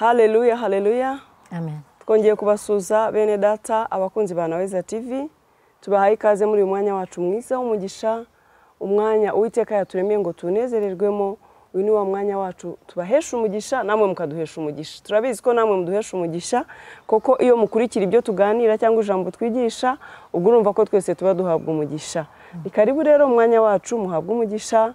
Haleluya, haleluya. Amen. Twongeye kubasuza bene data abakunzi ba Naweza TV. Tubahaye ikaze muri uyu mwanya wacu mwiza w'umugisha, umwanya Uwiteka yaturemeye ngo tunezererwemo. Uyu ni wa mwanya wacu tubahesha umugisha, namwe mukaduhesha umugisha. Turabizi ko namwe muduhesha umugisha, koko iyo mukurikira ibyo tuganira cyangwa ijambo twigisha, ubwo urumva ko twese tuba duhabwa umugisha. Ni karibu rero umwanya wacu muhabwa umugisha.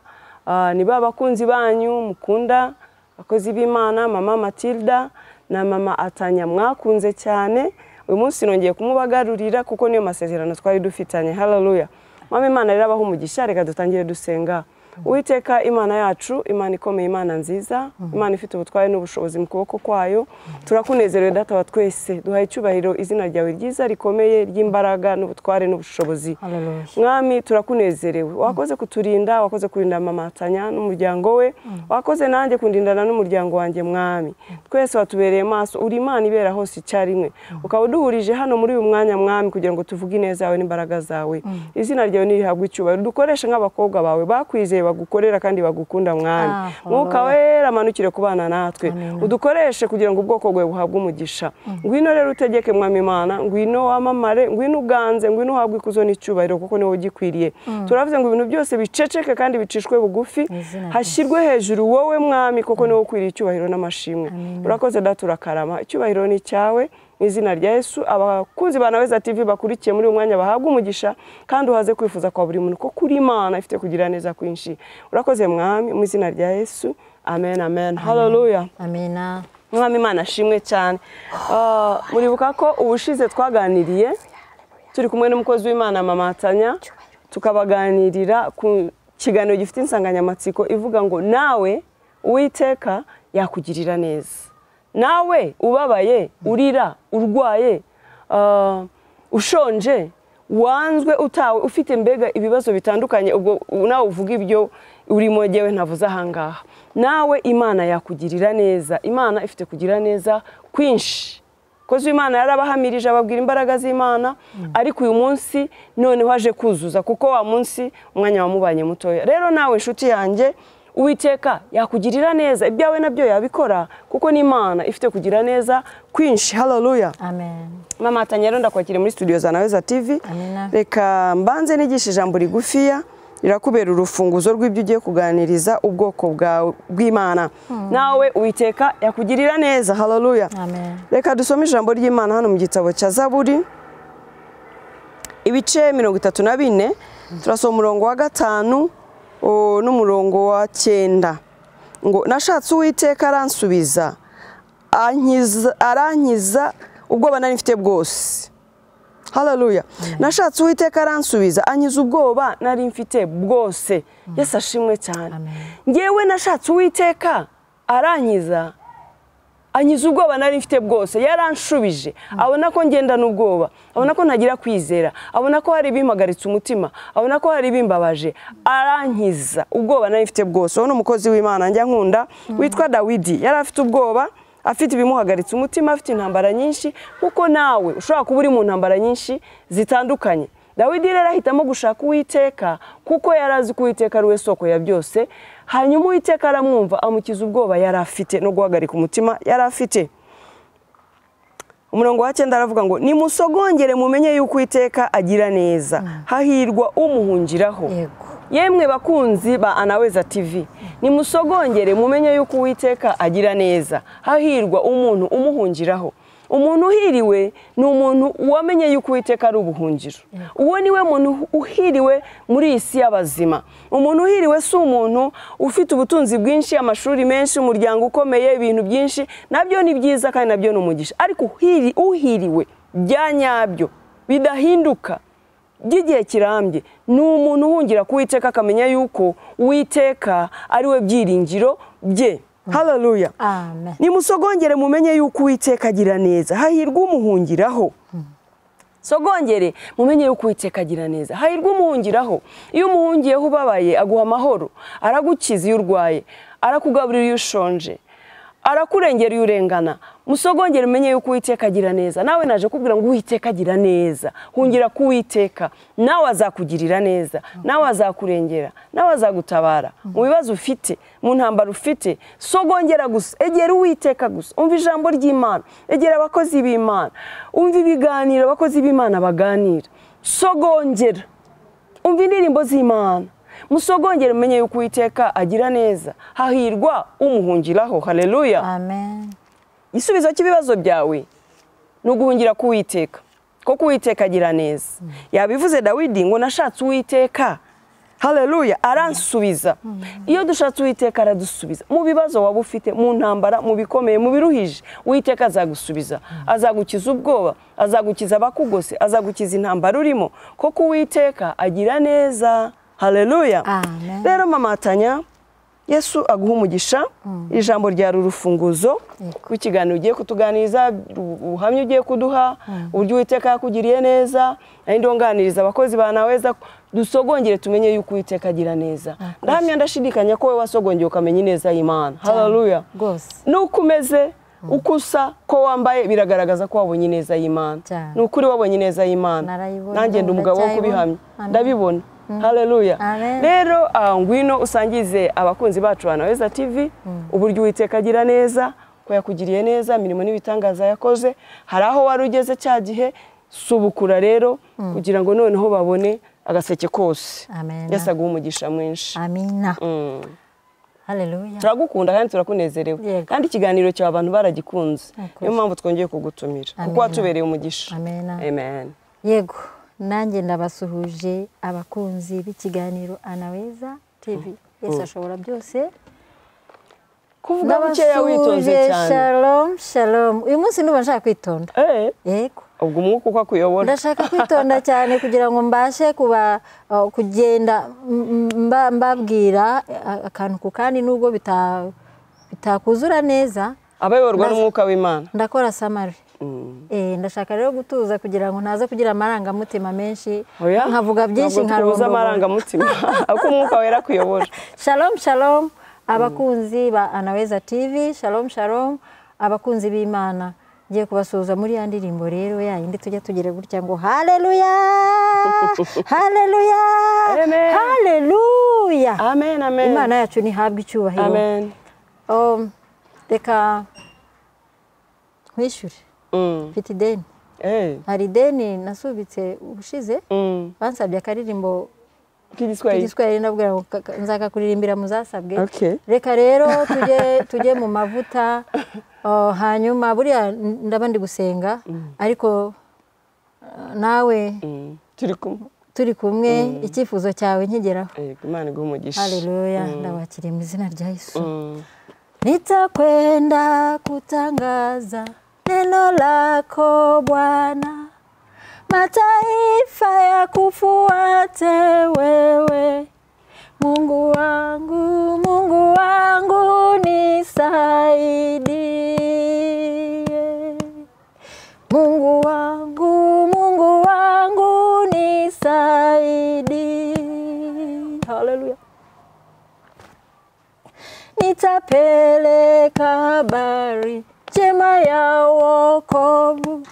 Ni ba bakunzi banyu mukunda, abakozi b'Imana, mama Matilda na mama Atanya mwakunze cyane. Uyu munsi nongeye kumubagarurira kuko niyo masezerano twari dufitanye. Haleluya. Mama Imana rero abaho umugisha, reka dutangire dusenga. Uwiteka Imana yacu, Imana ikomeye, Imana nziza, Imana ifite ubutware n'ubushobozi mu kuboko kwayo. Turakunezerewe data wa twese, duhaye icyubahiro izina ryawe ryiza rikomeye ry'imbaraga n'ubutware n'ubushobozi. Mwami turakunezerewe, wakoze kuturinda, wakoze kurinda mama Atanya n'umuryango we, wakoze nanjye kundindana n'umuryango wanjye Mwami. Twese watubereye maso, uri Imana ibera hose icyarimwe. Ukaba uduhurije hano muri uyu mwanya Mwami kugira ngo tuvuge neza yawe n'imbaraga zawe. Izina ryawe nirihabwe icyubahiro, dukoreshe nk'abakobwa bawe bakwizeye bagukorera kandi bagukunda Mwami. Mwuka wera manukire kubana natwe, udukoreshe kugira ngo ubwoko bwawe buhabwe umugisha. Ngwino rero utegeke Mwami Imana, ngwino wamamare, ngwino uganze, ngwino uhabwe ikuzo n'icyubahiro kuko niwe ugikwiriye. Turavuze ngo ibintu byose biceceke kandi bicishwe bugufi, hashyirwe hejuru wowe Mwami kuko niwe ukwiriye icyubahiro n'amashimwe. Urakoze data urakarama, icyubahiro ni cyawe. Izina rya Yesu, abakunzi ba Naweza TV bakurikiye muri uyu mwanya bahabwa umugisha kandi uhaze kwifuza kwa buri muntu ko kuri Imana ifite kugira neza kwinshi. Urakoze Mwami mu izina rya Yesu. Amen, amen. Haleluya. Amina. Mwami Imana ashimwe cyane. Muribuka ko ubushize twaganiriye turi kumwe n'umukozi w'Imana mama Atanya, tukabaganirira ku kiganiro gifite insanganyamatsiko ivuga ngo nawe Uwiteka yakugirira neza. Nawe ubabaye, urira, urwaye, ushonje, wanzwe, utawe, ufite mbega ibibazo bitandukanye, ubwo nawe uvuga ibyo urimo jyewe ntavuze ahangaha. Nawe Imana yakugirira neza. Imana ifite kugira neza kwinshi. Kozi Imana yarabahamirije ababwira imbaraga z'Imana, ariko uyu munsi none waje kuzuza kuko wa munsi umwanya wamubanye mutoya. Rero nawe inshuti yanjye, Uwiteka yakugirira neza, ibyawe nabyo yabikora kuko ni Imana ifite kugira neza kwinshi. Haleluya. Amen. Mama Atanya rero ndakwakira muri studio za Naweza TV. Amina. Reka mbanze nigisha ijambo rigufiya rirakubera urufunguzo rw'ibyo ugiye kuganiriza ubwoko bw'Imana. Nawe Uwiteka yakugirira neza. Haleluya. Amen. Reka dusome ijambo ry'Imana hano mu gitabo cya Zaburi ibice 34, turasoma umurongo wa 5 n'umurongo wa 9 ngo nashatse Uwiteka aransubiza, arankiza ubwoba nari mfite bwose. Haleluya. Nashatse Uwiteka aransubiza, ankiza ubwoba nari mfite bwose. Yesu ashimwe cyane. Ngewe nashatse Uwiteka arankiza, ankiza ubwoba nari mfite bwose. Yaranshubije, abona ko ngenda n'ubwoba, abona ko ntagira kwizera, abona ko hari bimpagaritse umutima, abona ko hari bimbabaje, arankiza ubwoba nari mfite bwose. Uwo umukozi w'Imana njya nkunda witwa Dawidi, yari afite ubwoba, afite ibimuhagaritse umutima, afite intambara nyinshi, kuko nawe ushobora kuba uri mu ntambara nyinshi zitandukanye. Dawidi rero ahitamo gushaka Uwiteka kuko yarazi ko Uwiteka ari we soko ya byose. Hanyuma Uwiteka aramwumva, amukiza ubwoba yari afite no guhagarika umutima yari afite. Umurongo wa 9 aravuga ngo nimusogongere mumenye yuko Uwiteka agira neza, hahirwa umuhungiraho. Yemwe bakunzi ba Naweza TV, nimusogongere mumenye yuko Uwiteka agira neza, hahirwa umuntu umuhungiraho. Umuntu uhiriwe ni umuntu wamenye yuko Uwiteka ari ubuhungiro. Uwo niwe muntu uhiriwe muri isi y'abazima. Umuntu uhiriwe si umuntu ufite ubutunzi bwinshi, amashuri menshi, umuryango ukomeye, ibintu byinshi, nabyo ni byiza kandi nabyo ni umugisha. Ariko uhiriwe bya nyabyo bidahinduka by'igihe kirambye ni umuntu uhungira ku Uwiteka, akamenya yuko Uwiteka ari we byiringiro bye. Haleluya. Amen. Nimusogongere mumenye yuko Uwiteka agira neza, hahirwa umuhungiraho. Sogongere mumenye yuko Uwiteka agira neza, hahirwa umuhungiraho. Iyo umuhungiyeho ubabaye aguha amahoro, aragukiza iyo urwaye, arakugaburira iyo ushonje, arakurengera iyo urengana. Musogongere umenye yuko Uwiteka agira neza. Nawe naje kubwira ngo Uwiteka agira neza. Hungira ku Uwiteka, nawe azakugirira neza, nawe azakurengera, nawe azagutabara mu bibazo ufite, mu ntambara ufite. Sogongera gusa, egera Uwiteka gusa, umva ijambo ry'Imana, egera abakozi b'Imana, umva ibiganiro abakozi b'Imana baganira. Sogongera, umva indirimbo z'Imana. Musogongere umenye yuko Uwiteka agira neza. Hahirwa umuhungiraho. Haleluya. Amen. Isubizo cy'ibibazo byawe no guhungira ku Uwiteka, kuko Uwiteka agira neza. Yabivuze Dawidi ngo nashatse Uwiteka, haleluya, aransubiza. Iyo dushatse Uwiteka aradusubiza. Mu bibazo waba ufite, mu ntambara, mu bikomeye, mu biruhije, Uwiteka azagusubiza. Azagukiza ubwoba, azagukiza abakugose, azagukiza intambara urimo, kuko Uwiteka agira neza. Haleluya. Amen. Rero Mama Tanya, Yesu aguha umugisha. Ijambo rya rufunguzo w'ikiganiro ugiye kutuganiriza, ubuhamya ugiye kuduha, uburyo Uwiteka yakugiriye neza. Nandi nganiriza abakozi ba Naweza, dusogongere tumenye yuko Uwiteka agira neza. Ndahamya ndashidikanya ko we wasogongeye ukamenya neza y'Imana. Haleluya. Gose. Nuko umeze, ukusa, ko wambaye biragaragaza ko wabonye neza y'Imana. Nukuri wabonye neza y'Imana. Nanjye ndi umugabo wo kubihamya. Ndabibona. Haleluya. Rero ngwino usangize abakunzi bacu ba Naweza TV uburyo Uwiteka agira neza, ko yakugiriye neza, imirimo n'ibitangaza yakoze. Hari aho wari ugeze cya gihe, subukura rero kugira ngo noneho babone agaseke kose. Amen. Yesu aguha umugisha mwinshi. Amina. Haleluya. Turagukunda kandi turakunezerewe. Kandi ikiganiro cyawe abantu baragikunze. Niyo mpamvu twongeye kugutumira, kuko watubereye umugisha. Amen. Yego. Nanjye ndabasuhuje abakunzi b'ikiganiro Anaweza TV. Yesu ashobora byose. Kuvuga bukeya witonze cyane. Shalom, shalom. Uyu munsi nuba nshaka kwitonda. Yego. Ubwo umwuka uko akuyobora. Ndashaka kwitonda cyane kugira ngo mbashe kugenda mbabwira akantu ku kandi nubwo bitakuzura neza. Abayoborwa n'umwuka w'Imana. Ndakora summary. Ndashaka rero gutuza kugira ngo ntaze kugira amarangamutima menshi, nkavuga byinshi nkarondora amarangamutima, ako umwuka wera kuyobora. Shalom, shalom. Abakunzi ba Anaweza TV, shalom, shalom. Abakunzi b'Imana, ngiye kubasuhuza muri ya ndirimbo rero yindi tujya tugire gutya ngo haleluya, haleluya, haleluya. Amen, amen. Imana yacu nihabwe icyubahiro. Amen. Reka nkwishyure. Mfite ideni. Hari ideni nasubitse ubushize, bansabye akaririmbo k'igiswahili nabwira ngo nzakakuririmbira muzasabwe. Reka rero tujye mu mavuta, hanyuma buriya ndaba ndi gusenga, ariko nawe turi kumwe, icyifuzo cyawe nkigeraho. Imana iguhe umugisha. Haleluya. Ndabakiriye mu izina rya Yesu. Nitakwenda kutangaza neno lako Bwana, mataifa ya kufuate wewe. Mungu wangu, Mungu wangu nisaidie. Mungu wangu, Mungu wangu nisaidie. Haleluya. Nitapeleka habari njema ya wokovu,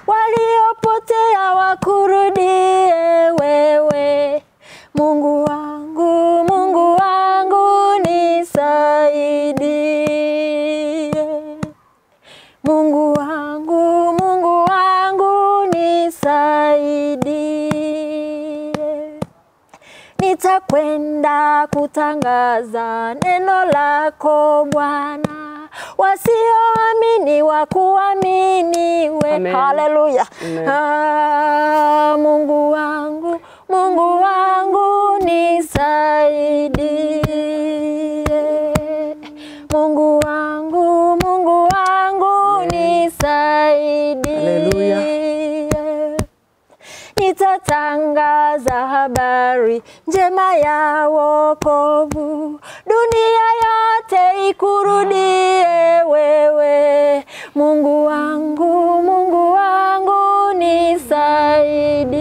waliopotea wakurudie wewe. Mungu wangu, Mungu wangu nisaidie. Mungu wangu, Mungu wangu nisaidie. Nitakwenda kutangaza neno lako Bwana, wasioamini wakuamini we. Haleluya. Mungu wangu, Mungu wangu nisaidie. Mungu wangu, Mungu wangu nisaidie. Haleluya. Nitatangaza habari njema ya wokovu, dunia yote ikurudie wewe. Mungu wangu, Mungu wangu nisaidie.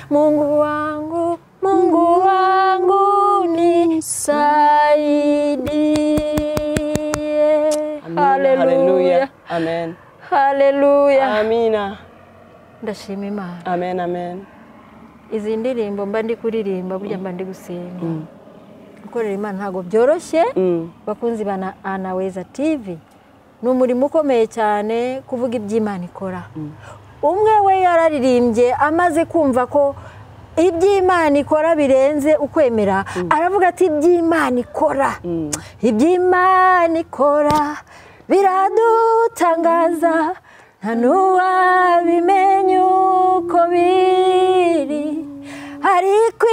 Mungu wangu, Mungu wangu nisaidie. ndashima Imana. amen amen. Izi ndirimbo mba ndi kuririmba burya mba ndi gusenga. Gukorera Imana ntabwo byoroshye. Bakunzi bana Anaweza TV ni umurimo ukomeye cyane kuvuga iby'Imana ikora. Umwe we yararirimbye amaze kumva ko iby'Imana ikora birenze ukwemera, aravuga ati iby'Imana ikora, iby'Imana ikora biradutangaza, nta n'uwabimenya uko biri, ariko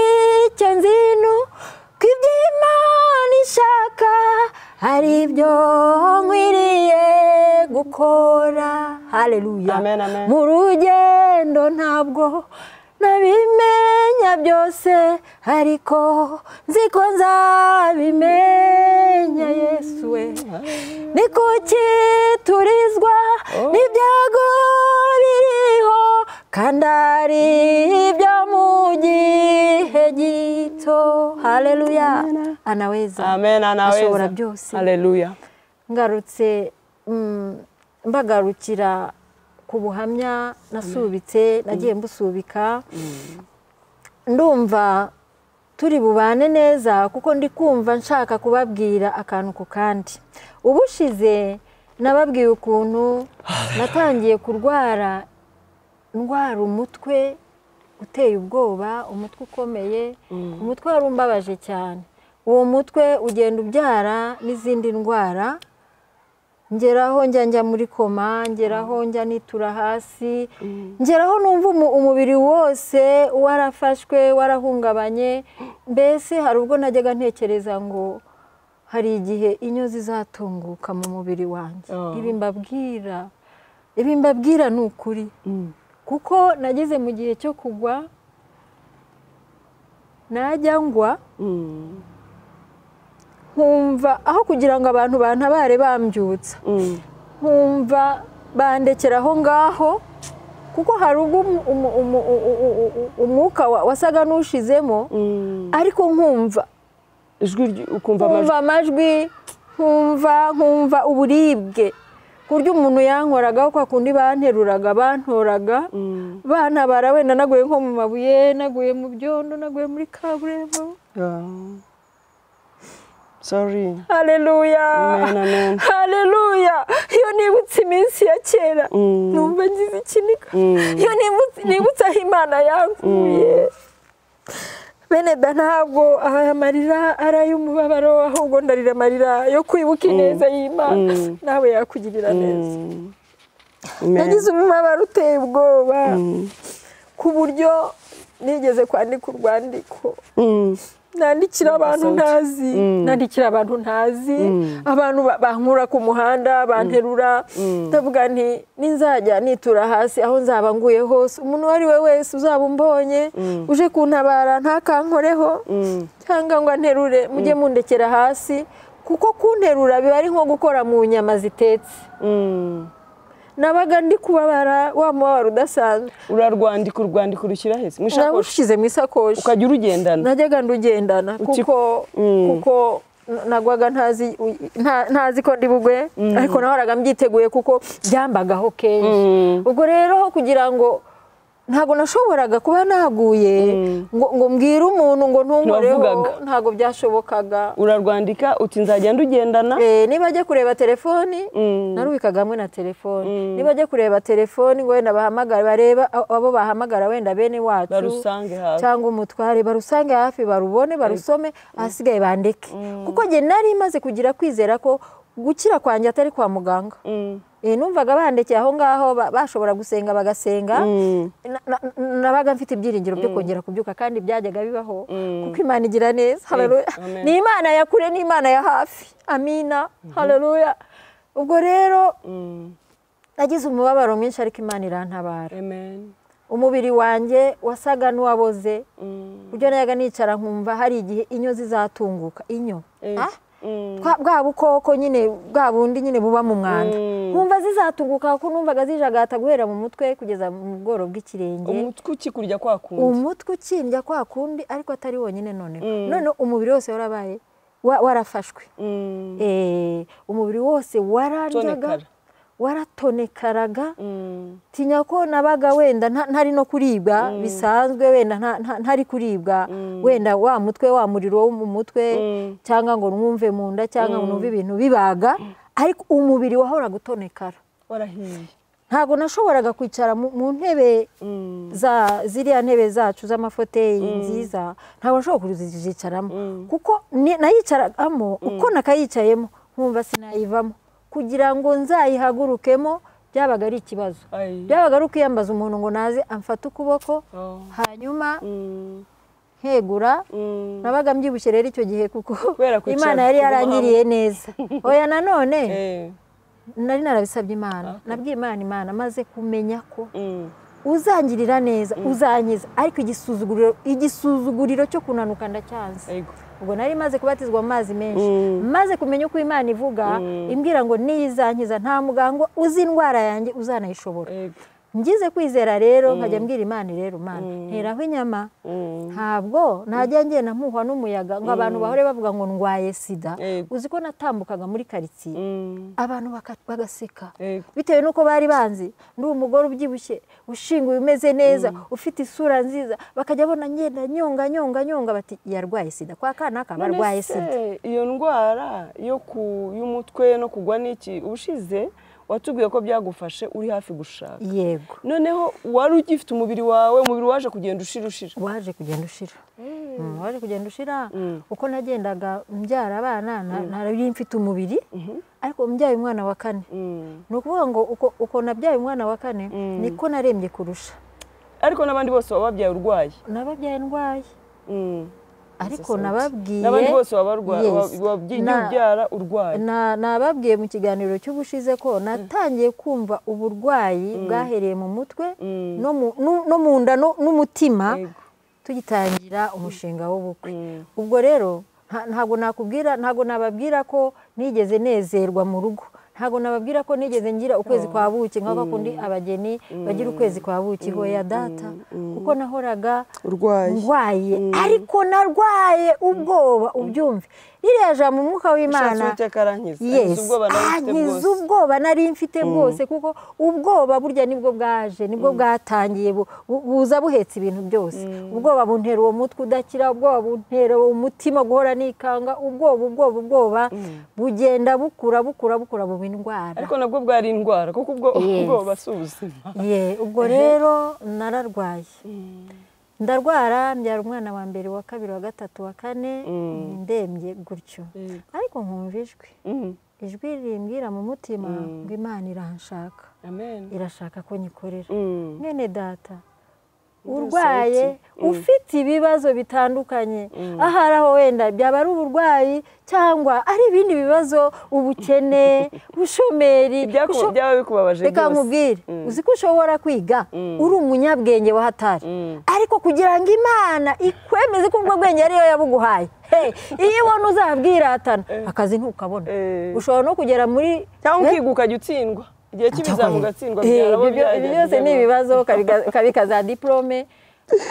icyo nzinu ko iby'Imana ishaka hari ibyo nkwiriye gukora. Haleluya. Amen, amen. Mu rugendo ntabwo nabimenya byose, ariko nzi ko nzabimenya. Yesu we, ni kuki turizwa n'ibyago biriho kandi ari ibyo mu gihe gito. Haleluya. Anaweza. Amen, Anaweza. Ashobora byose. Haleluya. Ngarutse mbagarukira ku buhamya nasubitse, nagiye mbusubika. Ndumva turi bubane neza kuko ndi kumva nshaka kubabwira akantu ku kandi. Ubushize nababwiye ukuntu natangiye kurwara umutwe uteye ubwoba, umutwe ukomeye, umutwe wari umbabaje cyane. Uwo mutwe ugenda ubyara n'izindi ndwara. Ngeraho njya muri koma, ngeraho njya nitura hasi, ngeraho numva umubiri wose warafashwe, warahungabanye. Mbese hari ubwo najyaga ntekereza ngo hari igihe inyo zizatunguka mu mubiri wanjye. Ibi mbabwira ni ukuri, kuko nageze mu gihe cyo kugwa, najya ngwa nkumva aho kugira ngo abantu bantabare bambyutsa, nkumva bandekera aho ngaho, kuko hari ubwo umwuka wasaga n'ushizemo, ariko nkumva amajwi, nkumva uburibwe, ku buryo umuntu yankoragaho kwa kundi banteruraga, bantoraga, bantabara. Wenda naguye nko mu mabuye, naguye mu byondo, naguye muri kaburimbo. Sorry. Haleluya. Amen, amen. Haleluya. Iyo nibutse iminsi ya kera numva ngize ikiniga. Iyo nibutse aho Imana yankuye, bene da ntabwo aya marira ari ay'umubabaro, ahubwo ndarira amarira yo kwibuka ineza y'Imana. Nawe yakugirira neza. Nagize umubabaro uteye ubwoba ku buryo nigeze kwandika urwandiko, nandikira abantu ntazi, abantu bankura ku muhanda, banterura. Ndavuga nti ninzajya nitura hasi aho nzaba nguye hose, umuntu wari we wese uzaba umbonye uje kuntabara ntakankoreho cyangwa ngo anterure, mujye mundekera hasi, kuko kunterura biba ari nko gukora mu nyama zitetse. Nabaga ndi kubabara, wa mubabaro udasanzwe. urwandiko rushyira hese mu isakoshi? Narushyize mu isakoshi. Ukajya urugendana? Najyaga ndugendana kuko nagwaga ntazi ko ndi bugwe, ariko nahoraga mbyiteguye kuko byambagaho kenshi. Ubwo rero kugira ngo ntabwo nashoboraga kuba naguye ngo mbwire umuntu ngo ntunkoreho, ntabwo byashobokaga. Urarwandika uti nzajya ndugendana? Niba ajya kureba telefoni, narubikaga hamwe na telefoni. Niba ajya kureba telefoni ngo wenda bahamagara, bareba abo bahamagara wenda bene wacu, barusange hafi, cyangwa umutware, barusange hafi, barubone, barusome, ahasigaye bandeke. Kuko njye nari maze kugira kwizera ko gukira kwanjye atari kwa muganga. Numvaga bandekeye aho ngaho bashobora gusenga bagasenga, nabaga mfite ibyiringiro byo kongera kubyuka, kandi byajyaga bibaho kuko Imana igira neza. Haleluya. Ni Imana ya kure, ni Imana ya hafi. Amina. Haleluya. Ubwo rero nagize umubabaro mwinshi, ariko Imana irantabara. Amen. Umubiri wanjye wasaga n'uwaboze, buryo nayaga nicara nkumva hari igihe inyo zizatunguka. Inyo bwa bukoko nyine, bwa bundi nyine buba mu mwanda, nkumva zizatunguka, kuko numvaga zijagata guhera mu mutwe kugeza mu bworo bw'ikirenge. Umutwe ukikurya kwa kundi? Umutwe ukindya kwa kundi, ariko atari wonyine. None umubiri wose warabaye warafashwe. Umubiri wose warandyaga, waratonekaraga tinya ko nabaga wenda ntari no kuribwa bisanzwe wenda ntari kuribwa wenda wa mutwe wa muriro wo mu mutwe cyangwa ngo numve mu nda cyangwa ngo numve ibintu bibaga ariko umubiri wahora gutonekara warahiye ntabwo nashoboraga kwicara mu ntebe ziriya ntebe zacu z'amafoteye nziza ntabwo nashobora kuzicaramo kuko nayicaragamo uko nakayicayemo nkumva sinayivamo kugira ngo nzayihagurukemo byabaga ari ikibazo byabaga ari ukwiyambaza umuntu ngo naze amfate ukuboko hanyuma nkegura nabaga mbyibushye rero icyo gihe kuko Imana yari yarangiriye neza oya nanone nari narabisabye Imana nabwiye Imana maze kumenya ko uzangirira neza uzankiza ariko igisuzuguriro cyo kunanuka ndacyanze ubwo nari maze kubatizwa mu mazi menshi maze kumenya uko Imana ivuga imbwira ngo niyizankiza nta muganga uzi indwara yanjye uzanayishobora ngize kwizera rero nkajya mbwira Imana rero Mana nteraho inyama ntabwo najya ngenda mpuhwa n'umuyaga ngo abantu bahore bavuga ngo ndwaye sida uzi ko natambukaga muri karitsiye abantu bagaseka bitewe n'uko bari banzi ndi umugore ubyibushye ushinguye umeze neza ufite isura nziza bakajya bona ngenda nyonga bati yarwaye sida kwa kana kabarwaye sida iyo ndwara y'umutwe no kugwa n'iki ubushize watubwiye ko byagufashe uri hafi gushaka yego noneho wari ugifite umubiri wawe waje kugenda ushira waje kugenda ushira uko nagendaga mbyara abana nari mfite umubiri ariko mbyaye umwana wa kane ni ukuvuga ngo uko nabyaye umwana wa kane niko narembye kurusha ariko n'abandi bose bababyaye urwaye nababyaye ndwaye ariko nababwiye n'abandi bose babyara urwaye nababwiye mu kiganiro cy'ubushize ko natangiye kumva uburwayi bwahereye mu mutwe no mu nda n'umutima tugitangira umushinga w'ubukwe ubwo rero ntabwo nababwira ko nigeze nezerwa mu rugo ntabwo nababwira ko nigeze ngira ukwezi kwa buki nk'uko kundi abageni bagira ukwezi kwa buki hoya data kuko nahoraga ndwaye ariko narwaye ubwoba ubyumve ririya jambo umwuka w'Imana ankiza ubwoba nari mfite bwose kuko ubwoba burya nibwo bwatangiye buza buhetse ibintu byose ubwoba buntera uwo mutwe udakira ubwoba buntera umutima guhora nikanga ubwoba bugenda bukura buba indwara ariko nabwo bwari indwara kuko ubwoba si ubuzima ubwo rero nararwaye ndarwara mbyara umwana wa mbere wa kabiri wa gatatu wa kane ndembye gutyo ariko nkumva ijwi rimbwira mu mutima ngo Imana iranshaka irashaka ko nyikorera mwene data urwaye ufite ibibazo bitandukanye ahari aho wenda byaba ari uburwayi cyangwa ari ibindi bibazo ubukene ubushomeri byaba bikubabaje reka nkubwire uzi ko ushobora kwiga uri umunyabwenge wahatari ariko kugira ngo Imana ikwemeze ko ubwo bwenge ariyo yabuguhaye iyo ubona uzabwiratana akazi ntukabona ushobora no kugera muri cyangwa ukiga ukajya utsindwa igihe cy'ibizamu ugatsindwa ibyo byose ni ibibazo ukabika za diplome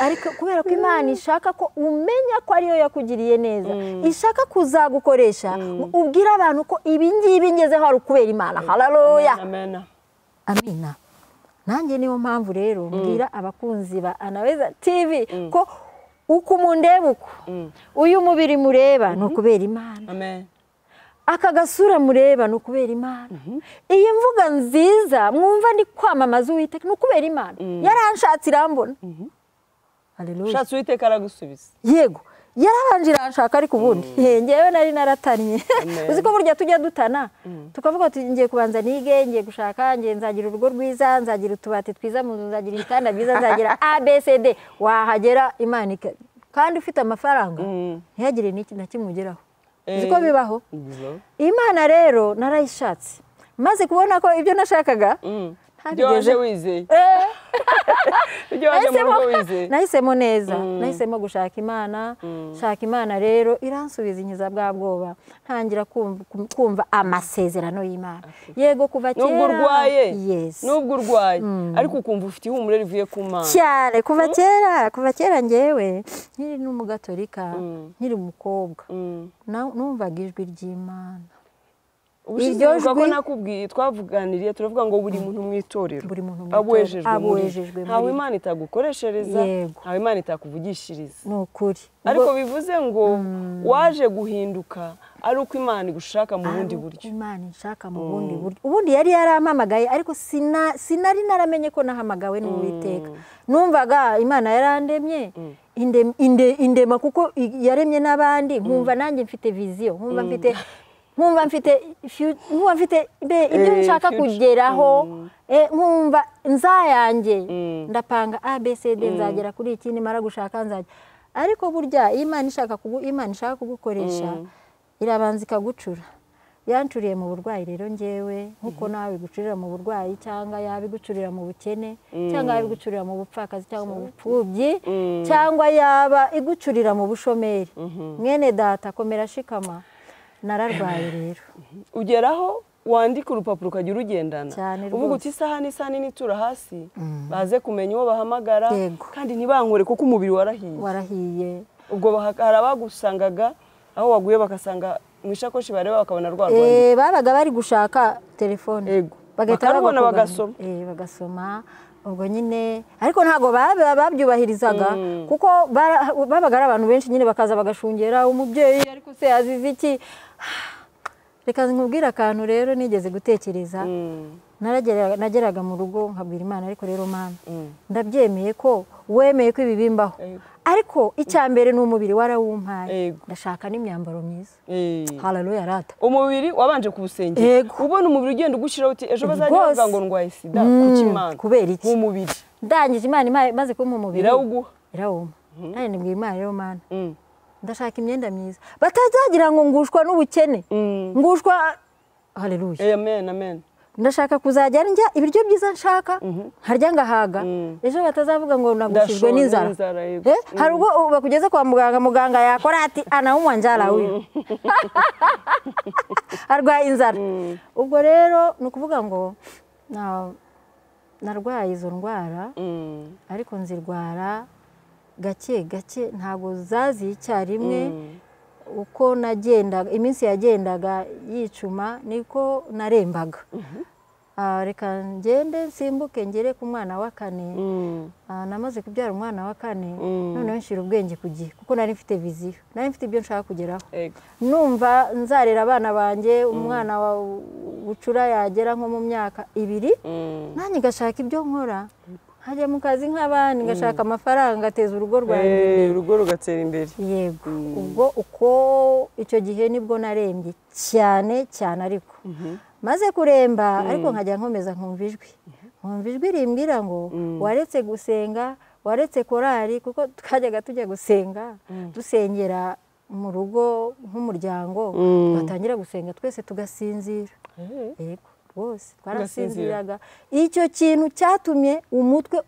ariko kubera ko Imana ishaka ko umenya ko ariyo yakugiriye neza ishaka kuzagukoresha ubwira abantu ko ibi ngibi ngezeho ari ukubera Imana haleluya amina nanjye niyo mpamvu rero mbwira abakunzi ba Anaweza TV ko uko mundeba uko uyu mubiri mureba ni ukubera Imana amen aka gasura mureba ni ukubera Imana iyi mvuga nziza mwumva ndi kwamamaza Uwiteka ni ukubera Imana yaranshatse irambona haleluya shatse Uwiteka aragusubiza yego yarabanje iranshaka ariko ubundi ngewe nari naratanye uzi ko burya tujya dutana tukavuga ati ngiye kubanza nige ngiye gushaka ngiye nzagira urugo rwiza nzagira utubati twiza mu nzu nzagira ibitanda byiza nzagira ABCD wahagera Imana kandi ufite amafaranga ntihagire n'iki na kimwe ugeraho uzi ko bibaho Imana rero narayishatse maze kubona ko ibyo nashakaga byoje wizeye nahisemo neza nahisemo gushaka Imana shaka Imana rero iransubiza inkiza bwa bwoba ntangira kumva amasezerano y'Imana yego kuva kera nubwo urwaye ariko ukumva ufite ihumure rivuye ku Mana cyane kuva kera ngewe nkiri n'umugatolika nkiri umukobwa numvaga ijwi ry'Imana ubushize ko nakubwiye twavuganiriye turavuga ngo buri muntu mu itorero abwejejwe ntawe Imana itagukoreshereza ntawe Imana itakuvugishiriza ni ukuri ariko bivuze ngo waje guhinduka ari uko Imana igushaka mu bundi buryo Imana ishaka mu bundi buryo ubundi yari yarampamagaye ariko sinari naramenye ko nahamagawe n'Uwiteka numvaga Imana yarandemye indema kuko yaremye n'abandi nkumva nanjye mfite vision nkumva mfite ibyo nshaka kugeraho nkumva nzayanjye ndapanga ABCD nzagera kuri iki nimara gushaka nzajya ariko burya Imana ishaka kugukoresha irabanza ikagucura yancuriye mu burwayi rero ngewe nkuko nawe bigucurira mu burwayi cyangwa yabigucurira mu bukene cyangwa yabigucurira mu bupfakazi cyangwa mu bupfubyi cyangwa yaba igucurira mu bushomeri mwene data komera shikama nararwaye rero ugeraho wandika urupapuro ukajya urugendana uvuga uti isaha n'isaha n'itura hasi baze kumenya uwo bahamagara kandi ntibankore kuko umubiri warahiye ubwo hari abagusangaga aho waguye bakasanga mu ishakoshi bareba bakabona rwarwaye babaga bari gushaka telefone bagahita bagasoma ubwo nyine ariko ntago babyubahirizaga kuko babaga ari abantu benshi nyine bakaza bagashungera umubyeyi ariko se azize iki reka nkubwira akantu rero nigeze gutekereza nageraga mu rugo nkabwira Imana ariko rero Mana ndabyemeye ko wemeye ko ibi bimbaho ariko icyambere ni umubiri warawumpaye ndashaka n'imyambaro myiza haleluya rata umubiri wabanje kubusengera ubona umubiri ugenda ugushyiraho uti ejo bazajya bavuga ngo ndwaye sida kuki Imana kubera iki umubiri ndangije Imana maze kumpa umubiri irawuma none nibwira Imana rero Mana ndashaka imyenda myiza batazagira ngo ngushwa n'ubukene ngushwa haleluya amen ndashaka kuzajya njya ibiryo byiza nshaka harya ngahaga ejo batazavuga ngo nagushijwe n'inzara hari ubwo bakugeze kwa muganga yakora ati anaumwa njala huyu arwaye inzara ubwo rero ni ukuvuga ngo narwaye izo ndwara ariko nzirwara gake gake ntabwo zazi icyarimwe uko nagendaga iminsi yagendaga yicuma niko narembaga reka ngende nsimbuke ngere ku mwana wa 4 namaze kubyara umwana wa 4 noneho nshira ubwenge ku gihe kuko nari mfite viziyo nari mfite ibyo nshaka kugeraho numva nzarera abana banjye umwana wa bucura yagera nko mu myaka 2 nanjye gashaka ibyo nkora hajya mu kazi nk'abandi ngashaka amafaranga ngateza urugo rwanjye urugo rugatera imbere yego ubwo uko icyo gihe nibwo narembye cyane ariko maze kuremba ariko nkajya nkomeza nkumva ijwi rimbwira ngo waretse gusenga waretse korari kuko twajyaga tujya gusenga dusengera mu rugo nk'umuryango twatangira gusenga twese tugasinzira yego bose twarasinziraga icyo kintu cyatumye umutwe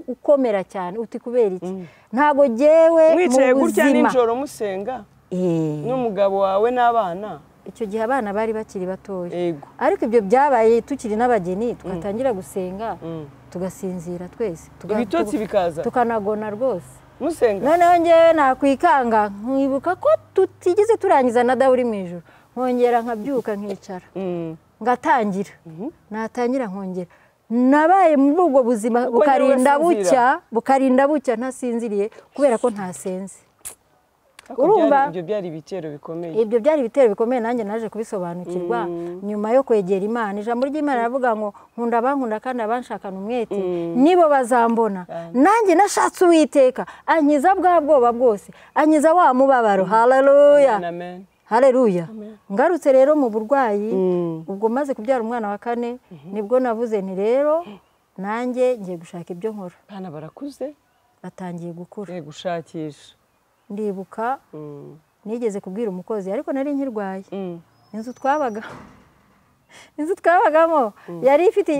ukomera cyane uti kubera iki ntago jewe mwicaye gutya nijoro musenga n'umugabo wawe n'abana icyo gihe abana bari bakiri batoya ariko ibyo byabaye tukiri n'abageni tugatangira gusenga tugasinzira twese ibitotsi bikaza tukanagona rwose musenga noneho ngewe nakwikanga nkibuka ko tutigeze turangiza na Dawudi mu ijuru nkongera nkabyuka nkicara ngatangira natangira nkongera nabaye muri ubwo buzima bukarinda bucya ntasinziriye kubera ko ntasenze urumva ibyo byari ibitero bikomeye nanjye naje kubisobanukirwa nyuma yo kwegera Imana ijambo ry'Imana ravuga ngo nkunda abankunda kandi abanshakana umwete nibo bazambona nanjye nashatse Uwiteka ankiza bwa bwoba bwose ankiza wa mubabaro haleluya haleluya ngarutse rero mu burwayi ubwo maze kubyara umwana wa 4 nibwo navuze nti rero nanjye ngiye gushaka ibyo nkora bana barakuze batangiye gukura gushakisha ndibuka nigeze kubwira umukozi ariko nari nkirwaye inzu twabagamo yari ifite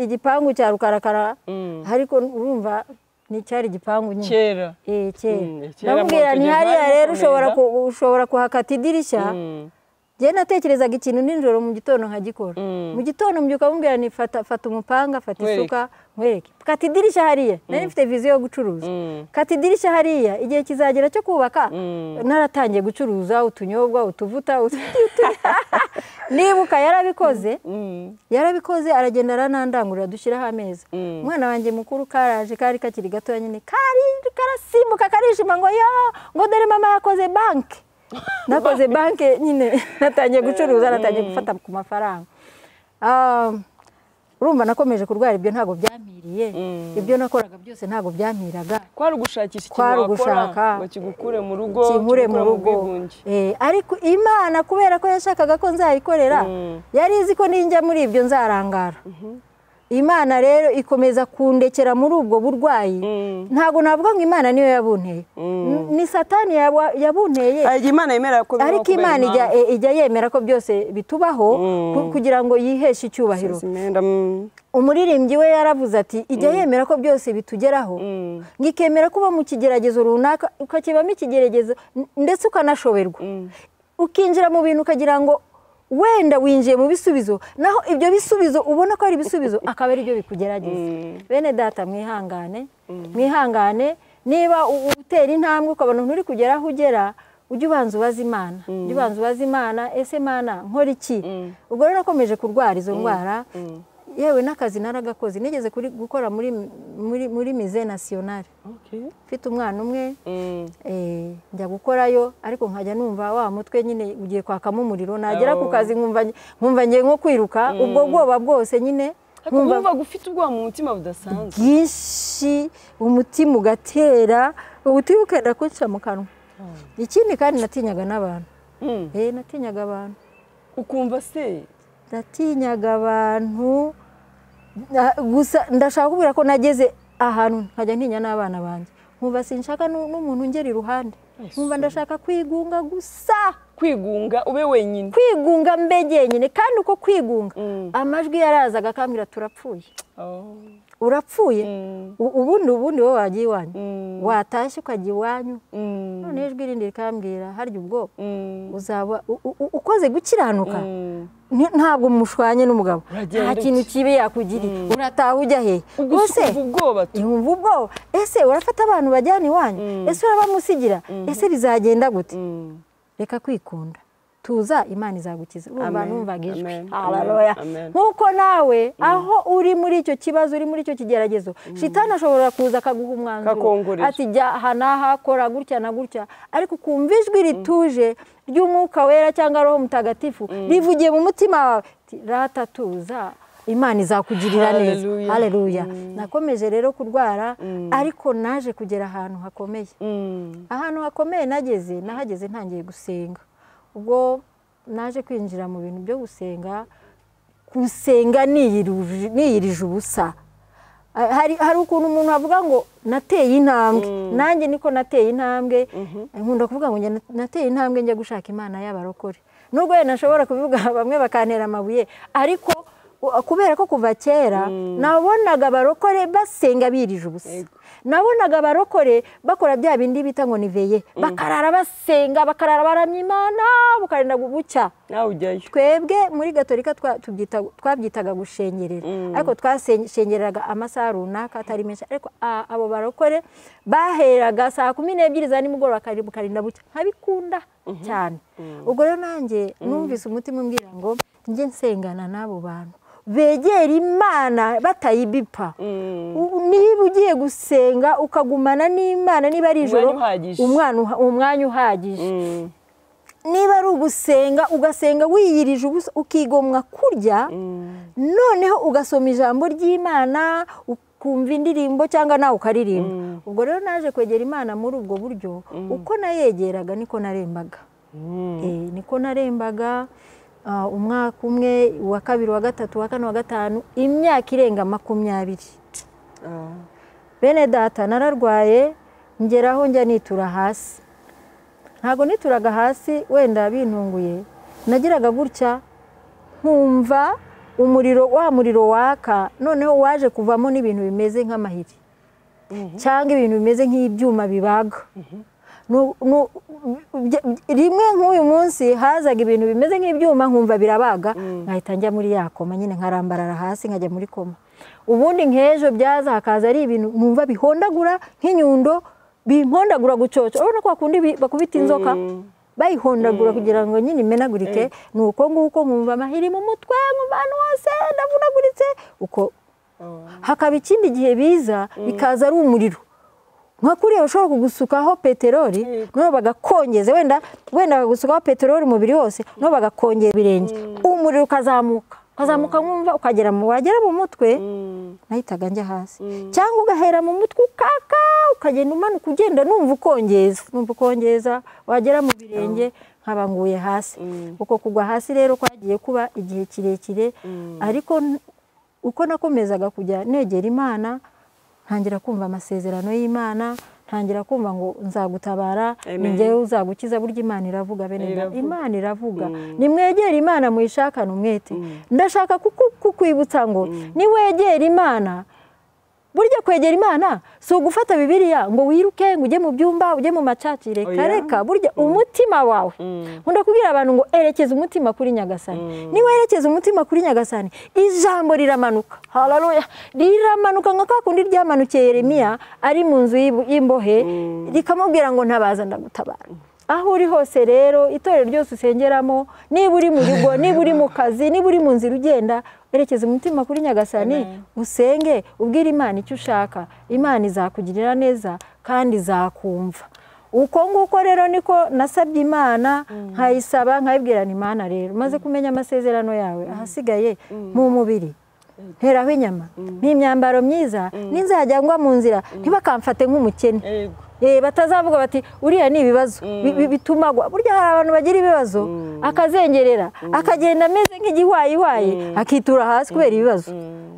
igipangu cya rukarakara ariko urumva ni cyari igipangu nyine kera ndamubwira ni hariya rero ushobora kuhakata idirishya njye natekerezaga ikintu nijoro mu gitondo nkagikora mu gitondo mbyuka mubwira ni fata umupanga fata isuka nkwereke kata idirishya hariya nari mfite viziyo yo gucuruza kata idirishya hariya igihe kizagera cyo kubaka naratangiye gucuruza utunyobwa utuvuta nibuka yarabikoze aragenda aranandangurira dushyiraho ameza umwana wanjye mukuru karaje kari kakiri gatoya nyine karasimbuka karishima ngo ngo dore mama yakoze banki nakoze banki nyine natangiye gucuruza natangiye gufata ku mafaranga urumva nakomeje kurwara ibyo ntago byampiriye ibyo nakoraga byose ntago byampiraga kwari ugushakisha ikintu wakora ngo kigukure mu rugo kinkure mu rugo ariko Imana kubera ko yashakaga ko nzayikorera yari izi ko ninjya muri ibyo nzarangara Imana rero ikomeza kundekera muri ubwo burwayi ntago navuga ngo Imana niyo yabunteye ni Satani yabunteye Imana yemera ko ariko Imana ijya yemera ko byose bitubaho kugira ngo yiheshe icyubahiro umuririmbyi we yaravuze ati ijya yemera ko byose bitugeraho ngikemera kuba mu kigeragezo runaka ukakibamo ikigeragezo ndetse ukanashoberwa ukinjira mu bintu ukagira ngo wenda winjiye mu bisubizo naho ibyo bisubizo ubona ko ari ibisubizo akaba ari byo bikugerageza bene data mwihangane niba utera intambwe ukabona nturi kugera aho ugera ujye ubanza ubaza Imana ese Mana nkora iki ubwo rero nakomeje kurwara izo ndwara yewe n'akazi naragakoze nigeze gukora muri Musée National mfite umwana umwe njya gukorayo ariko nkajya numva wa mutwe nyine ugiye kwakamo umuriro nagera ku kazi nkumva ngiye nko kwiruka ubwo bwoba bwose nyine nkumva gufite ubwoba mu mutima budasanzwe bwinshi umutima ugatera umutima ukenda kunca mu kanwa ikindi kandi natinyaga n'abantu natinyaga abantu ukumva se natinyaga abantu gusa ndashaka kubwira ko nageze ahantu nkajya ntinya n'abana banjye nkumva sinshaka n'umuntu ngera iruhande nkumva ndashaka kwigunga gusa kwigunga ube wenyine kwigunga mbegenyine kandi uko kwigunga amajwi yarazaga akambwira turapfuye urapfuye ubundi wowe wagiye iwanyu watashye ukajya iwanyu none ijwi rindi rikambwira harya ubwo uzaba ukoze gukiranuka ntabwo mushwanye n'umugabo nta kintu kibi yakugiriye urataha ujya he yumva ubwoba ese urafata abantu bajyana iwanyu ese urabamusigira ese bizagenda gute reka kwikunda tuza Imana izagukiza urumva numvaga ijwi nkuko nawe aho uri muri icyo kibazo uri muri icyo kigeragezo shitani ashobora kuza akaguha umwanzuro ati jya aha n'aha kora gutya na gutya ariko ukumva ijwi rituje ry'umwuka wera cyangwa roho mutagatifu rivugiye mu mutima wawe rata tuza Imana izakugirira neza haleluya nakomeje rero kurwara ariko naje kugera ahantu hakomeye nahageze ntangiye gusenga ubwo naje kwinjira mu bintu byo gusenga niyirije ubusa hari ukuntu umuntu avuga ngo nateye intambwe nanjye niko nateye intambwe nkunda kuvuga ngo nateye intambwe njya gushaka Imana y'abarokore nubwo nashobora kubivuga bamwe bakantera amabuye ariko kubera ko kuva kera nabonaga abarokore basenga birije ubusa nabonaga abarokore bakora bya bindi bita ngo niveye bakarara basenga bakarara baramya Imana bukarinda gubucya twebwe muri Gatolika twabyitaga gushengerera ariko twashengereraga amasaha runaka atari menshi ariko abo barokore baheraga saa 12 za nimugoroba bukarinda bucya nkabikunda cyane ubwo rero nanjye numvise umutima umbwira ngo njye nsengana n'abo bantu begera Imana batayibipa niba ugiye gusenga ukagumana n'Imana niba ari ijoro umwanya uhagije niba ari ugusenga ugasenga wiyirije ubusa ukigomwa kurya noneho ugasoma ijambo ry'Imana ukumva indirimbo cyangwa nawe ukaririmba ubwo rero naje kwegera Imana muri ubwo buryo uko nayegeraga niko narembaga umwaka umwe uwa kabiri uwa gatatu uwa kane uwa gatanu imyaka irenga 20 bene data nararwaye ngeraho njya nitura hasi ntago nituraga hasi wenda bintunguye nagiraga gutya nkumva umuriro waka noneho waje kuvamo n'ibintu bimeze nk'amahiri cyangwa ibintu bimeze nk'ibyuma bibaga rimwe nk'uyu munsi hazaga ibintu bimeze nk'ibyuma nkumva birabaga nkahita njya muri ya koma nyine nkarambarara hasi nkajya muri koma. Ubundi nk'ejo byaza hakaza ari ibintu nkumva bihondagura nk'inyundo, bimpondagura gucoca. Urabona ko bakundi bakubita inzoka bayihondagura kugira ngo nyine imenagurike. Nuko nguko nkumva amahiri mu mutwe, nkumva ahantu hose ndavunaguritse uko. Hakaba ikindi gihe biza bikaza ari umuriro, nka kuriya ushobora kugusukaho peteroli no bagakongeza, wenda bakagusukaho peteroli umubiri wose no bagakongera ibirenge, umuriro ukazamuka nkumva wagera mu mutwe, nahitaga njya hasi. Cyangwa ugahera mu mutwe ukaka ukagenda umanuka ugenda numva ukongeza wagera mu birenge nkaba nguye hasi. Uko kugwa hasi rero kwagiye kuba igihe kirekire, ariko uko nakomezaga kujya negera Imana ntangira kumva amasezerano y'Imana, ntangira kumva ngo nzagutabara, ni njyewe uzagukiza. Burya Imana iravuga bene, Imana iravuga. Nimwegera Imana muyishakane umwete. Ndashaka kukwibutsa ngo niwegera Imana, burya kwegera Imana si ugufata Bibiliya ngo wiruke ngo ujye mu byumba ujye mu macacire. Reka burya umutima wawe, nkunda kubwira abantu ngo erekeza umutima kuri Nyagasani. Niwe erekeza umutima kuri Nyagasani, ijambo riramanuka. Haleluya, riramanuka nka kakundi ryamanukiye Yeremiya ari mu nzu y'imbohe, rikamubwira ngo ntabaza ndagutabara. Aho uri hose rero, itorero ryose usengeramo, niba uri mu rugo, niba uri mu kazi, niba uri mu nzira ugenda, erekeza umutima kuri Nyagasani, usenge ubwira Imana icyo ushaka. Imana izakugirira neza kandi izakumva. Uko nguko rero niko nasabye Imana, nkayisaba nkayibwira ni Imana rero maze kumenya amasezerano yawe, ahasigaye mu mubiri nteraho inyama n'imyambaro myiza, ninzajya ngwa mu nzira ntibakamfate nk'umukene. Batazavuga bati uriya ni ibibazo bitumagwa. Burya hari abantu bagira ibibazo akazengerera akagenda ameze nk'igihwayiwaye akitura hasi kubera ibibazo.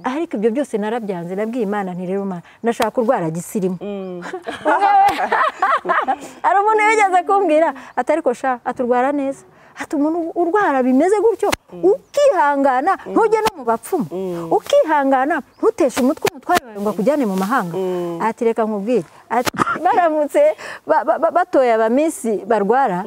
Ariko ibyo byose narabyanze, nabwiye Imana nti rero Mana ndashaka kurwara gisirimu. Ari umuntu yigeze kumbwira atari ko sha aturwara neza, ati umuntu urwara bimeze gutyo ukihangana ntujye no mu bapfumu, ukihangana ntuteshe umutwe umutware wawe ngo akujyane mu mahanga. Ati reka nkubwire, baramutse batoye abamisi barwara,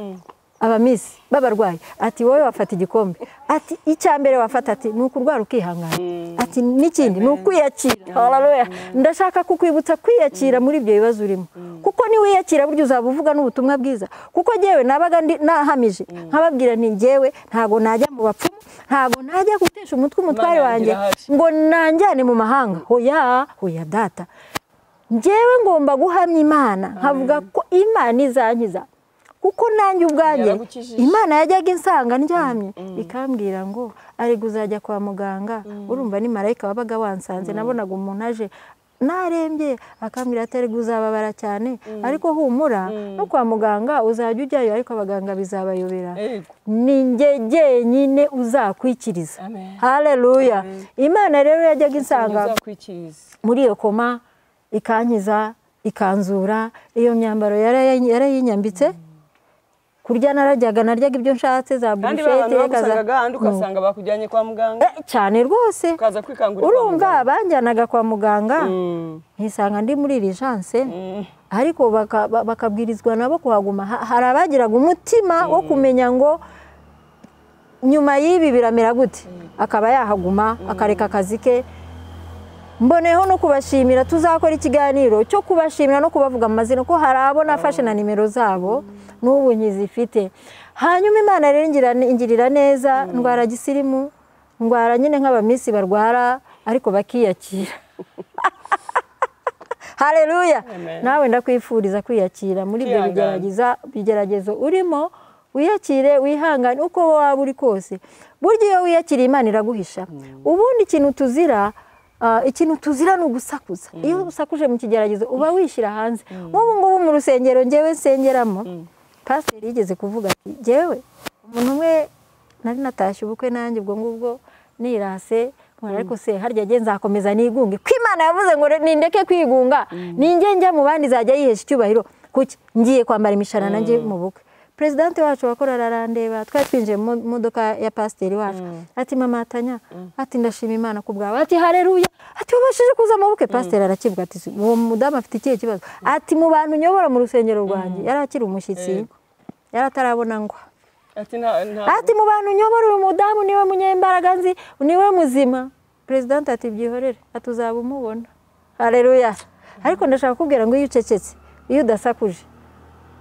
abamisi babarwaye, ati wowe wafata igikombe, ati icyambere wafata ati nukurwara ukihangana, ati n'ikindi nukwiyakira. Haleluya, ndashaka kukwibutsa kwiyakira muri ibyo bibazo urimo, kuko ni wiyakira buryo uzabuvuga n'ubutumwa bwiza. Kuko jewe nabaga nahamije nkababwira nti jewe ntago najya mu bapfumu, ntago najya gutesha umutwe umutware wanjye ngo nanjyane mu mahanga. Hoya data, jewe ngomba guhamya Imana nkavuga ko Imana izankiza, kuko nanjye ubwanjye Imana yajyaga insanga ndyamye ikambwira ngo ari guzajya kwa muganga. Urumva ni marayika wabaga wansanze, nabonaga umuntu aje narembye akambwira atari guzababara cyane, ariko humura no kwa muganga uzajya ujyayo, ariko abaganga bizabayobera, ni njye jyenyine uzakwikiriza. Haleluya. Imana rero yajyaga insanga muri iyo koma ikankiza ikanzura. Iyo myambaro yarayinyambitse, kurya narajyaga naryaga ibyo nshatse za burushete, ugasanga bakujyanye kwa muganga cyane rwose. Ukaza kwikangurira urumva banjyanaga kwa muganga ntisanga ndi muri urgence, ariko bakabwirizwa nabo kuhaguma. Hari abagiraga umutima wo kumenya ngo nyuma y'ibi biramera gute, akaba yahaguma akareka akazi ke. Mboneho no kubashimira, tuzakora ikiganiro cyo kubashimira no kubavuga amazina, ko hari abo nafashe na nimero zabo n'ubu nkizifite. Hanyuma Imana rero ingirira neza, ndwara gisirimu, ndwara nyine nk'abamisi barwara ariko bakiyakira. Haleluya. Nawe ndakwifuriza kwiyakira muri ibyo bigeragezo urimo, wiyakire wihangane uko waba uri kose. Burya iyo wiyakiriye Imana iraguhisha. Ubundi ikintu tuzira ni ugusakuza. Iyo usakuje mu kigeragezo uba wishyira hanze. Nk'ubu ngubu mu rusengero njyewe nsengeramo, pasiteri yigeze kuvuga ati njyewe umuntu umwe nari natashye ubukwe nanjye ubwo ngubwo nirase, ariko se harya nge nzakomeza nigunge ko Imana yavuze ngo nindeke kwigunga, ninjye njya mu bandi zajya yihesha icyubahiro, kuki ngiye kwambara imishanana njye mu bukwe. Presidente wacu wakorara arandeba twari twinjiye mu modoka ya pasiteri wacu ati mama Tanya ati ndashima Imana ku bwawe ati haleluya ati wabashije kuza mu bukwe pasiteri arakibwa ati uwo mudamu afite ikihe kibazo ati mu bantu nyobora mu rusengero rwanjye yarakiri umushyitsi yaratarabona ngo ati mu bantu nyobora uyu mudamu niwe munyembaraga nzi niwe muzima Presidente ati byihorere atuzaba umubona haleluya ariko ndashaka kubwira ngo iyo ucecetse iyo udasakuje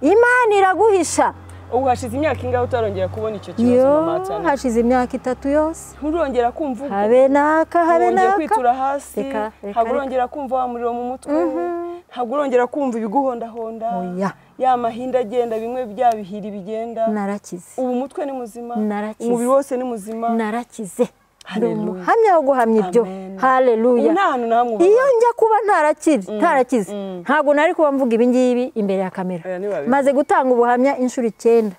Imana iraguhisha ubu hashize imyaka ingahe utarongera kubona icyo kibazo mama Tanya hashize imyaka 3 yose nturongera kumva habe naka kwitura hasi ntabwo urongera kumva wa muriro mu mutwe ntabwo urongera kumva ibiguhondahonda ya mahinda agenda bimwe byabihiri bigenda narakize ubu umutwe ni muzima narakize umubiri wose ni muzima narakize hamya wo guhamya ibyo haleluya iyo njya kuba ntarakize ntabwo nari kuba mvuga ibi ngibi imbere ya kamera maze gutanga ubuhamya inshuro 9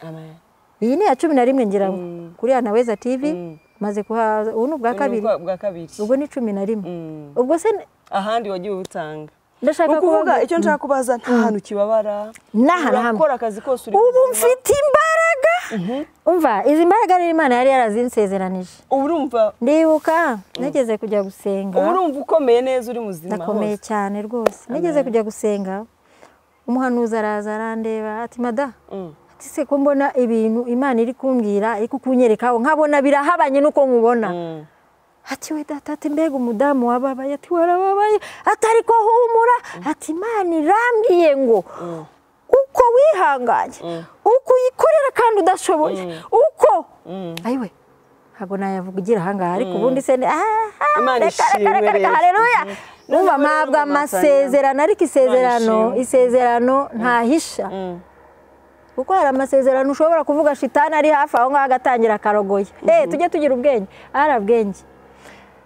iyi ni ya 11 ngira ngo kuri Anaweza TV maze kuhaza ubu n'ubwa kabiri ubwo ni 11 ubwo se ahandi wagiye ubutanga ndashaka kuvuga icyo nshaka kubaza nta hantu kibabara urakora akazi kose uri ubu mfite imbaraga umva izi mbaraga rero Imana yari yarazinsezeranije urumva ndibuka nageze kujya gusenga urumva ukomeye neza uri muzima ndakomeye cyane rwose nageze kujya gusenga umuhanuzi araza arandeba ati mada ati se ko mbona ibintu Imana iri kumbwira ariko kunyerekaho nkabona birahabanye nuko nkubona ati we data ati mbega umudamu wababaye ati warababaye atari ko humura ati Imana irambwiye ngo uko wihanganye uko uyikorera kandi udashoboye uko ayiwe ntabwo nayavuga ugira ahangaha ariko ubundi se Imana ishimwe haleluya numva mpabwa amasezerano ariko isezerano ntahisha kuko hari amasezerano ushobora kuvuga shitani ari hafi aho ngaho agatangira akarogoye tujye tugira ubwenge arabwenge